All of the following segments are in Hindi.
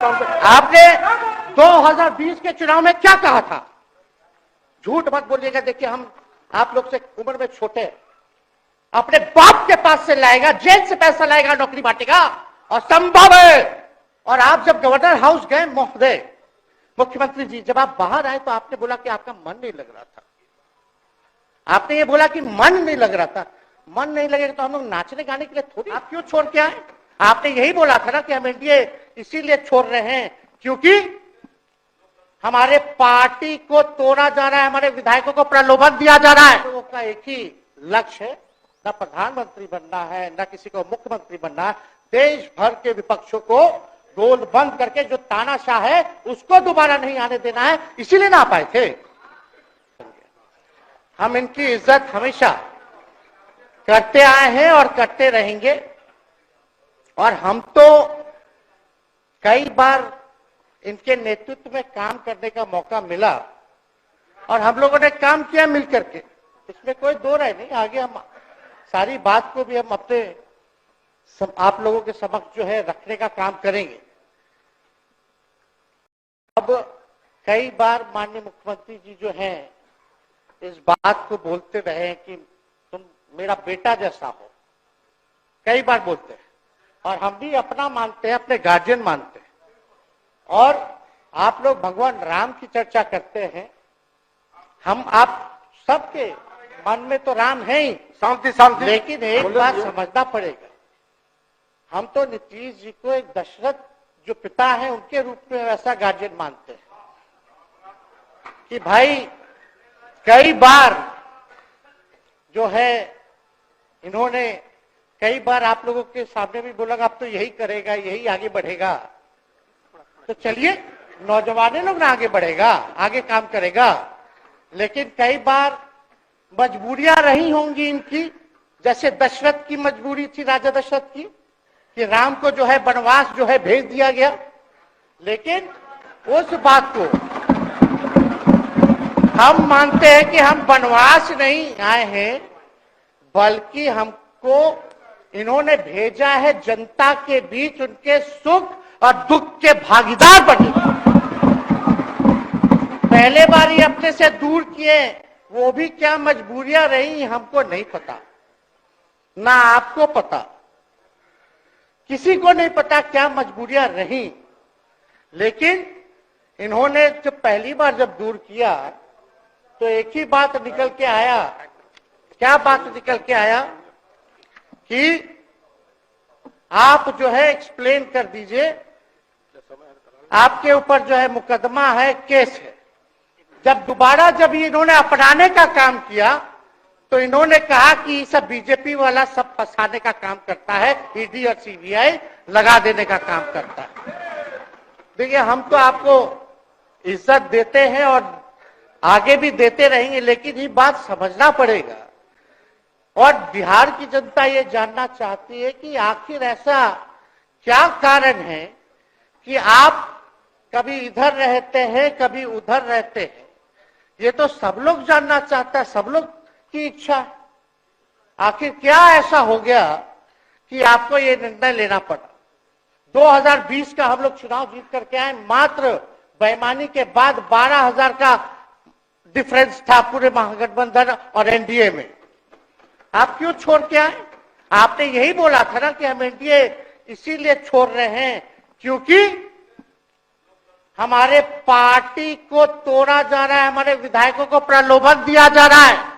आपने 2020 के चुनाव में क्या कहा था? झूठ मत बोलिएगा। देखिए, हम आप लोग से उम्र में छोटे, अपने बाप के पास से लाएगा, जेल से पैसा लाएगा, नौकरी बांटेगा, और संभव है। और आप जब गवर्नर हाउस गए महोदय, मुख्यमंत्री जी, जब आप बाहर आए तो आपने बोला कि आपका मन नहीं लग रहा था। आपने ये बोला कि मन नहीं लग रहा था। मन नहीं लगेगा तो हम लोग नाचने गाने के लिए थोड़ी, आप क्यों छोड़ के आए? आपने यही बोला था ना कि हम एनडीए इसीलिए छोड़ रहे हैं क्योंकि हमारे पार्टी को तोड़ा जा रहा है, हमारे विधायकों को प्रलोभन दिया जा रहा है। लोगों का एक ही लक्ष्य है, न प्रधानमंत्री बनना है, न किसी को मुख्यमंत्री बनना है। देश भर के विपक्षों को गोल बंद करके जो तानाशाह है उसको दोबारा नहीं आने देना है, इसीलिए ना पाए थे। हम इनकी इज्जत हमेशा करते आए हैं और करते रहेंगे। और हम तो कई बार इनके नेतृत्व में काम करने का मौका मिला और हम लोगों ने काम किया मिलकर के, इसमें कोई दो राय नहीं। आगे हम सारी बात को भी हम अपने आप लोगों के समक्ष जो है रखने का काम करेंगे। अब कई बार माननीय मुख्यमंत्री जी जो हैं इस बात को बोलते रहे हैं कि तुम मेरा बेटा जैसा हो, कई बार बोलते हैं, और हम भी अपना मानते हैं, अपने गार्जियन मानते हैं। और आप लोग भगवान राम की चर्चा करते हैं, हम आप सबके मन में तो राम है ही, शांति शांति, लेकिन एक बात समझना पड़ेगा, हम तो नीतीश जी को एक दशरथ जो पिता है उनके रूप में वैसा गार्जियन मानते हैं कि भाई कई बार जो है इन्होंने कई बार आप लोगों के सामने भी बोला अब तो यही करेगा, यही आगे बढ़ेगा। तो चलिए, नौजवान लोग ना आगे बढ़ेगा, आगे काम करेगा। लेकिन कई बार मजबूरियां रही होंगी इनकी, जैसे दशरथ की मजबूरी थी, राजा दशरथ की, कि राम को जो है वनवास जो है भेज दिया गया। लेकिन उस बात को हम मानते हैं कि हम वनवास नहीं आए हैं, बल्कि हमको इन्होंने भेजा है जनता के बीच उनके सुख और दुख के भागीदार बने। पहले बार ये अपने से दूर किए, वो भी क्या मजबूरियां रही हमको नहीं पता, ना आपको पता, किसी को नहीं पता क्या मजबूरियां रही। लेकिन इन्होंने जब पहली बार जब दूर किया तो एक ही बात निकल के आया। क्या बात निकल के आया कि आप जो है एक्सप्लेन कर दीजिए, आपके ऊपर जो है मुकदमा है, केस है। जब दोबारा जब इन्होंने अपनाने का काम किया तो इन्होंने कहा कि सब बीजेपी वाला सब फंसाने का काम करता है, ईडी और सीबीआई लगा देने का काम करता है। देखिए, हम तो आपको इज्जत देते हैं और आगे भी देते रहेंगे, लेकिन ये बात समझना पड़ेगा। और बिहार की जनता ये जानना चाहती है कि आखिर ऐसा क्या कारण है कि आप कभी इधर रहते हैं, कभी उधर रहते हैं। ये तो सब लोग जानना चाहता है, सब लोग की इच्छा। आखिर क्या ऐसा हो गया कि आपको ये निर्णय लेना पड़ा? 2020 का हम लोग चुनाव जीत करके आए, मात्र बेईमानी के बाद 12,000 का डिफरेंस था पूरे महागठबंधन और एनडीए में। आप क्यों छोड़ के आए? आपने यही बोला था ना कि हम एनडीए इसीलिए छोड़ रहे हैं क्योंकि हमारे पार्टी को तोड़ा जा रहा है, हमारे विधायकों को प्रलोभन दिया जा रहा है।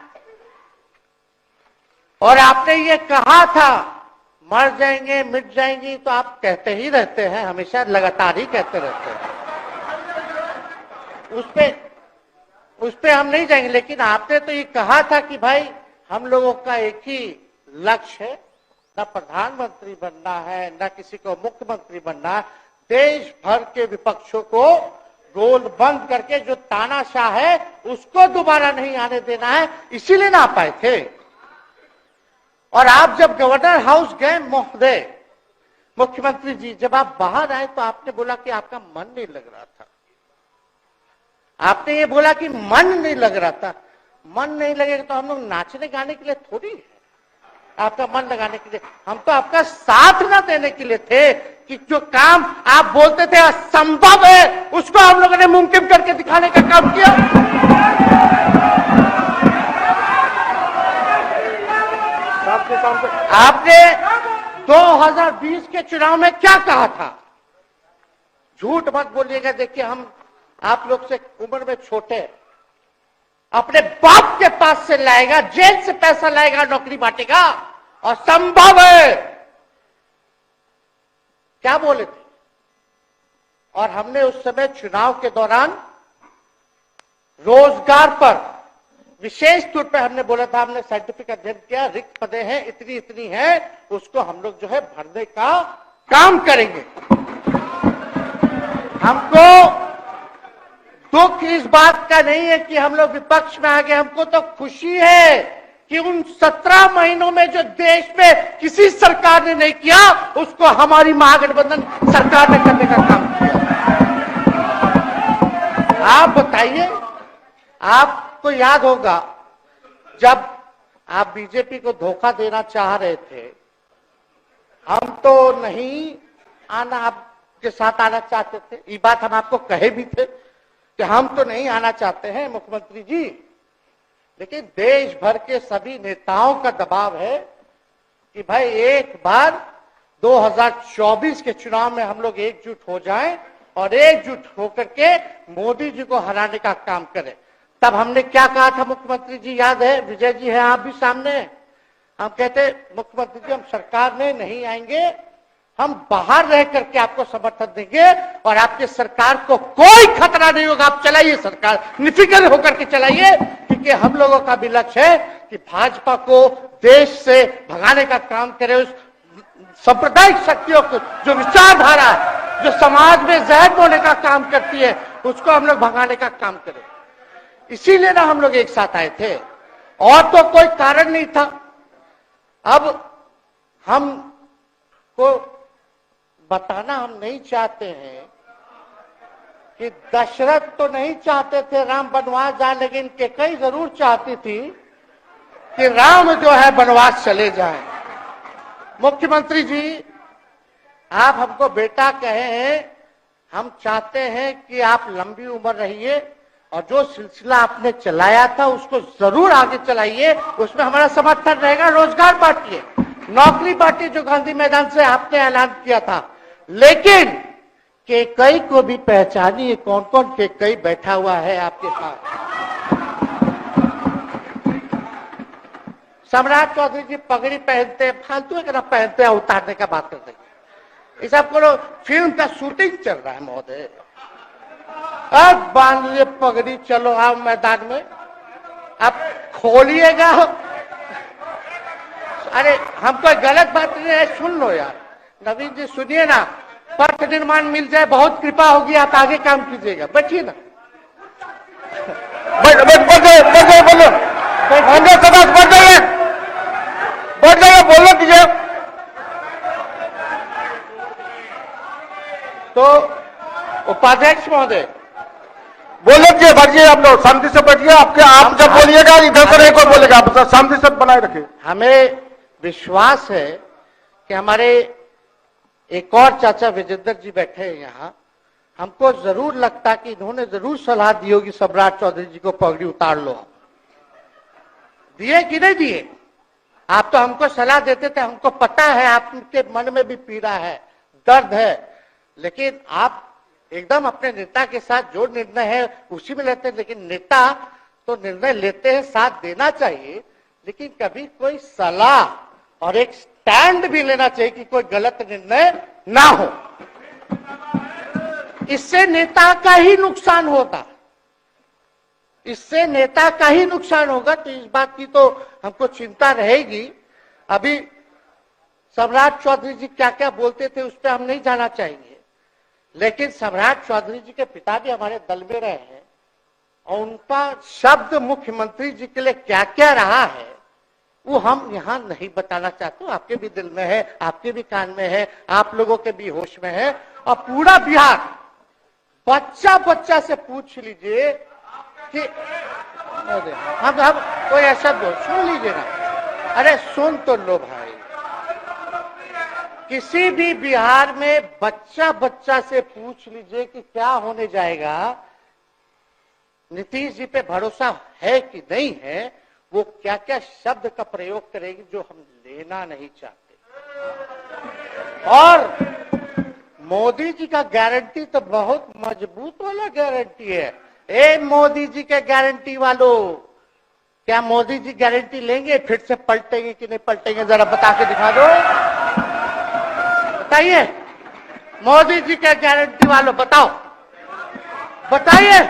और आपने ये कहा था मर जाएंगे, मिट जाएंगी, तो आप कहते ही रहते हैं, हमेशा लगातार ही कहते रहते हैं। उस पे हम नहीं जाएंगे, लेकिन आपने तो ये कहा था कि भाई हम लोगों का एक ही लक्ष्य है, न प्रधानमंत्री बनना है, न किसी को मुख्यमंत्री बनना है। देश भर के विपक्षों को गोल बंद करके जो तानाशाह है उसको दोबारा नहीं आने देना है, इसीलिए ना पाए थे। और आप जब गवर्नर हाउस गए महोदय, मुख्यमंत्री जी, जब आप बाहर आए तो आपने बोला कि आपका मन नहीं लग रहा था। आपने ये बोला कि मन नहीं लग रहा था। मन नहीं लगेगा तो हम लोग नाचने गाने के लिए थोड़ी है। आपका मन लगाने के लिए। हम तो आपका साथ ना देने के लिए थे कि जो काम आप बोलते थे असंभव है, उसको हम लोगों ने मुमकिन करके दिखाने का काम किया। आपने 2020 के चुनाव में क्या कहा था? झूठ मत बोलिएगा। देखिए, हम आप लोग से उम्र में छोटे, अपने बाप के पास से लाएगा, जेल से पैसा लाएगा, नौकरी बांटेगा, और संभव है, क्या बोले थे? और हमने उस समय चुनाव के दौरान रोजगार पर विशेष तौर पे हमने बोला था, हमने साइंटिफिक अध्ययन किया, रिक्त पदे हैं इतनी इतनी है, उसको हम लोग जो है भरने का काम करेंगे। हमको दुख इस बात का नहीं है कि हम लोग विपक्ष में आ गए, हमको तो खुशी है कि उन 17 महीनों में जो देश में किसी सरकार ने नहीं किया, उसको हमारी महागठबंधन सरकार ने करने का काम किया। आप बताइए, आपको याद होगा जब आप बीजेपी को धोखा देना चाह रहे थे, हम तो नहीं आना, आपके साथ आना चाहते थे, ये बात हम आपको कहे भी थे कि हम तो नहीं आना चाहते हैं मुख्यमंत्री जी, लेकिन देश भर के सभी नेताओं का दबाव है कि भाई एक बार 2024 के चुनाव में हम लोग एकजुट हो जाएं और एकजुट होकर के मोदी जी को हराने का काम करें। तब हमने क्या कहा था मुख्यमंत्री जी, याद है? विजय जी है, आप भी सामने। हम कहते मुख्यमंत्री जी, हम सरकार में नहीं आएंगे, हम बाहर रह करके आपको समर्थन देंगे और आपके सरकार को कोई खतरा नहीं होगा, आप चलाइए सरकार, निफिक्र होकर के चलाइए, क्योंकि हम लोगों का भी लक्ष्य है कि भाजपा को देश से भगाने का काम करे। उस सांप्रदायिक शक्तियों को, जो विचारधारा है, जो समाज में जहर बोने का काम करती है, उसको हम लोग भगाने का काम करें। इसीलिए ना हम लोग एक साथ आए थे, और तो कोई कारण नहीं था। अब हम को बताना हम नहीं चाहते हैं कि दशरथ तो नहीं चाहते थे राम वनवास जाए, लेकिन कैकेयी जरूर चाहती थी कि राम जो है वनवास चले जाएं। मुख्यमंत्री जी, आप हमको बेटा कहे हैं, हम चाहते हैं कि आप लंबी उम्र रहिए और जो सिलसिला आपने चलाया था उसको जरूर आगे चलाइए, उसमें हमारा समर्थन रहेगा। रोजगार बांटिए, नौकरी बांटिए, जो गांधी मैदान से आपने ऐलान किया था, लेकिन कैकेयी को भी पहचानिए, कौन कौन कैकेयी बैठा हुआ है आपके पास। सम्राट चौधरी जी पगड़ी पहनते, फालतू है, पहनते हैं, उतारने का बात करते हैं। ये सब को फिल्म का शूटिंग चल रहा है महोदय, अब बांध लिए पगड़ी, चलो आओ मैदान में, अब खोलिएगा। अरे हम कोई गलत बात नहीं है, सुन लो यार, नवीन जी सुनिए ना, पथ निर्माण मिल जाए, बहुत कृपा होगी, आप आगे काम कीजिएगा, बैठिए ना। बोलो कीजिए। तो उपाध्यक्ष महोदय बोलिए, बैठिए, आप लोग शांति से बैठिए। आप जब बोलिएगा इधर से नहीं कोई बोलेगा, आप शांति से बनाए रखिए। हमें विश्वास है कि हमारे एक और चाचा विजेंद्र जी बैठे हैं यहाँ, हमको जरूर लगता कि इन्होंने जरूर सलाह दी होगी सम्राट चौधरी जी को पगड़ी उतार लो। दिए कि नहीं दिए? आप तो हमको सलाह देते थे, हमको पता है आपके मन में भी पीड़ा है, दर्द है, लेकिन आप एकदम अपने नेता के साथ जो निर्णय है उसी में लेते हैं। लेकिन नेता तो निर्णय लेते हैं, साथ देना चाहिए, लेकिन कभी कोई सलाह और एक स्टैंड भी लेना चाहिए कि कोई गलत निर्णय ना हो। इससे नेता का ही नुकसान होगा, इससे नेता का ही नुकसान होगा। तो इस बात की तो हमको चिंता रहेगी। अभी सम्राट चौधरी जी क्या क्या बोलते थे उस पर हम नहीं जाना चाहेंगे, लेकिन सम्राट चौधरी जी के पिता भी हमारे दल में रहे हैं और उनका शब्द मुख्यमंत्री जी के लिए क्या क्या रहा है वो हम यहाँ नहीं बताना चाहते। आपके भी दिल में है, आपके भी कान में है, आप लोगों के भी होश में है, और पूरा बिहार बच्चा बच्चा से पूछ लीजिए कि हम कोई ऐसा बोल, सुन लीजिए ना, अरे सुन तो लो भाई, किसी भी बिहार में बच्चा बच्चा से पूछ लीजिए कि क्या होने जाएगा, नीतीश जी पे भरोसा है कि नहीं है, वो क्या क्या शब्द का प्रयोग करेगी जो हम लेना नहीं चाहते। और मोदी जी का गारंटी तो बहुत मजबूत वाला गारंटी है। ए मोदी जी के गारंटी वालों, क्या मोदी जी गारंटी लेंगे फिर से पलटेंगे कि नहीं पलटेंगे, जरा बता के दिखा दो, बताइए। मोदी जी के गारंटी वालों बताओ, बताइए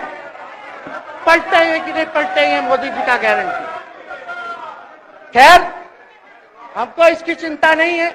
पलटेंगे कि नहीं पलटेंगे मोदी जी का गारंटी। खैर हमको इसकी चिंता नहीं है,